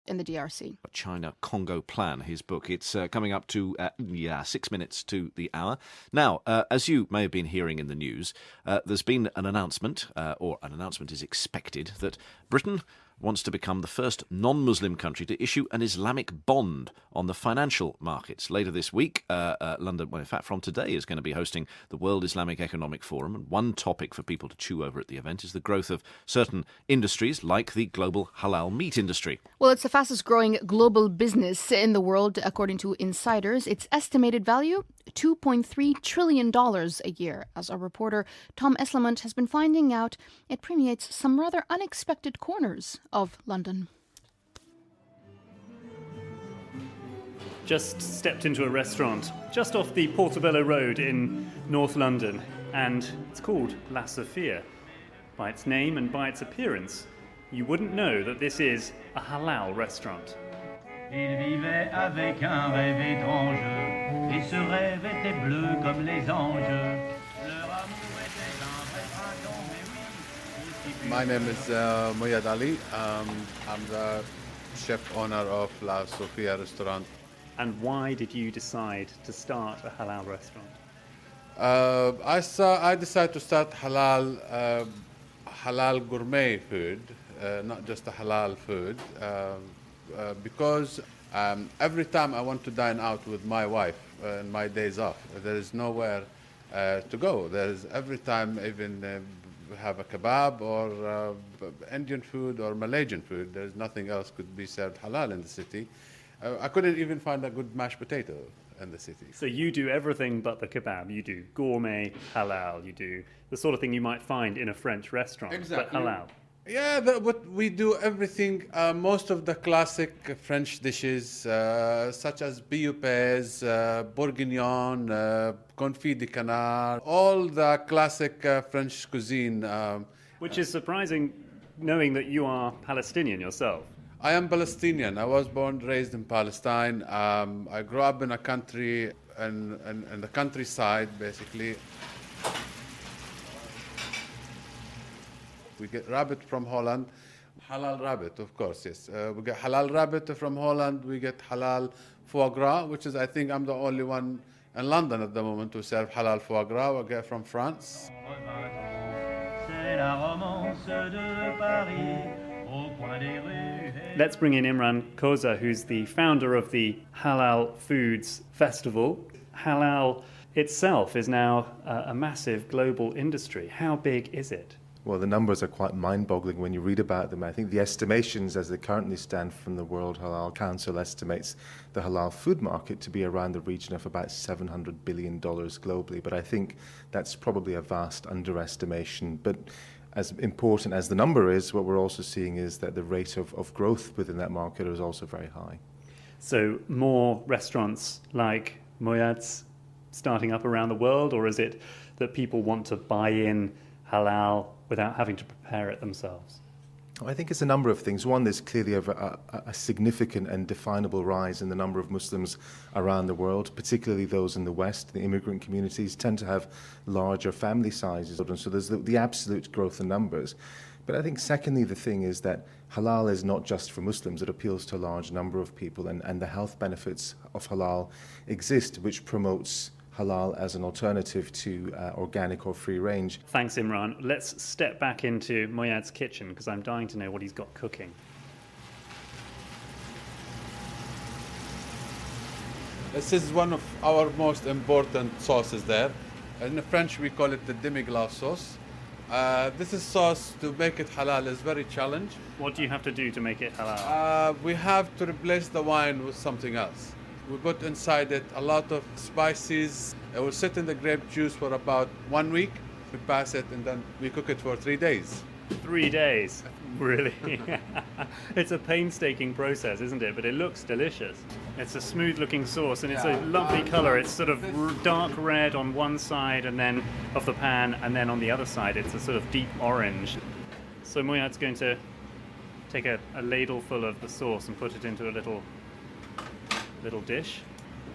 in the DRC. China-Congo Plan, his book. It's coming up to 6 minutes to the hour. Now, as you may have been hearing in the news, there's been an announcement, or an announcement is expected, that Britain wants to become the first non-Muslim country to issue an Islamic bond on the financial markets. Later this week, London, well, in fact, from today, is going to be hosting the World Islamic Economic Forum. And one topic for people to chew over at the event is the growth of certain industries like the global halal meat industry. Well, it's the fastest growing global business in the world, according to insiders. Its estimated value, $2.3 trillion a year. As our reporter Tom Esslemont has been finding out, it permeates some rather unexpected corners of London. Just stepped into a restaurant just off the Portobello Road in North London, and it's called La Sophia. By its name and by its appearance, you wouldn't know that this is a halal restaurant. Il vivait avec un rêve étrange, et ce rêve était bleu comme les anges. Leur amour était un vrai dragon, mais oui. My name is Muayad Ali. I'm the chef owner of La Sophia restaurant. And why did you decide to start a halal restaurant? I decided to start halal gourmet food, not just a halal food, because every time I want to dine out with my wife in my days off, there is nowhere to go. There's every time even have a kebab or Indian food or Malaysian food. There's nothing else could be served halal in the city. I couldn't even find a good mashed potato in the city. So you do everything but the kebab. You do gourmet halal. You do the sort of thing you might find in a French restaurant, exactly. But halal. Yeah, but we do everything, most of the classic French dishes, such as bioupes, bourguignon, confit de canard, all the classic French cuisine. Which is surprising, knowing that you are Palestinian yourself. I am Palestinian. I was born and raised in Palestine. I grew up in a country, in the countryside, basically. We get rabbit from Holland, halal rabbit, of course, yes. We get halal rabbit from Holland. We get halal foie gras, which is, I think, I'm the only one in London at the moment to serve halal foie gras. We get from France. Let's bring in Imran Kausar, who's the founder of the Halal Foods Festival. Halal itself is now a massive global industry. How big is it? Well, the numbers are quite mind-boggling when you read about them. I think the estimations as they currently stand from the World Halal Council estimates the halal food market to be around the region of about $700 billion globally. But I think that's probably a vast underestimation. But as important as the number is, what we're also seeing is that the rate of growth within that market is also very high. So more restaurants like Muayad's starting up around the world, or is it that people want to buy in halal without having to prepare it themselves? I think it's a number of things. One, there's clearly a significant and definable rise in the number of Muslims around the world, particularly those in the West. The immigrant communities tend to have larger family sizes, and so there's the absolute growth in numbers. But I think secondly, the thing is that halal is not just for Muslims. It appeals to a large number of people, and the health benefits of halal exist, which promotes halal as an alternative to organic or free range. Thanks, Imran. Let's step back into Muayad's kitchen because I'm dying to know what he's got cooking. This is one of our most important sauces there. In French, we call it the demi-glace sauce. This is sauce to make it halal is very challenging. What do you have to do to make it halal? We have to replace the wine with something else. We put inside it a lot of spices. It will sit in the grape juice for about 1 week. We pass it and then we cook it for 3 days. 3 days? Really? It's a painstaking process, isn't it? But it looks delicious. It's a smooth looking sauce and it's a lovely colour. It's sort of dark red on one side and then of the pan, and then on the other side it's a sort of deep orange. So Muayad's going to take a ladle full of the sauce and put it into a little dish.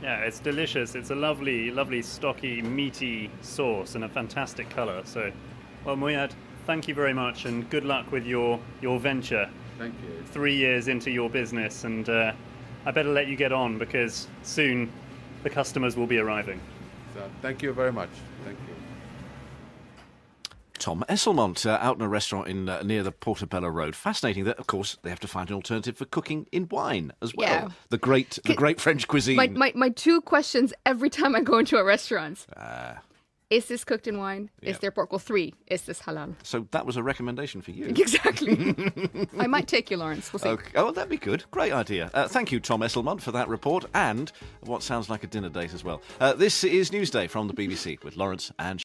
Yeah, it's delicious. It's a lovely, lovely, stocky, meaty sauce and a fantastic colour. So, well, Muayad, thank you very much and good luck with your venture. Thank you. 3 years into your business, and I better let you get on because soon the customers will be arriving. So, thank you very much. Thank you. Tom Esslemont, out in a restaurant in near the Portobello Road. Fascinating that, of course, they have to find an alternative for cooking in wine as well. Yeah. The great French cuisine. My two questions every time I go into a restaurant. Is this cooked in wine? Yeah. Is there pork? Well, 3. Is this halal? So that was a recommendation for you. Exactly. I might take you, Lawrence. We'll see. Okay. Oh, that'd be good. Great idea. Thank you, Tom Esslemont, for that report and what sounds like a dinner date as well. This is Newsday from the BBC with Lawrence and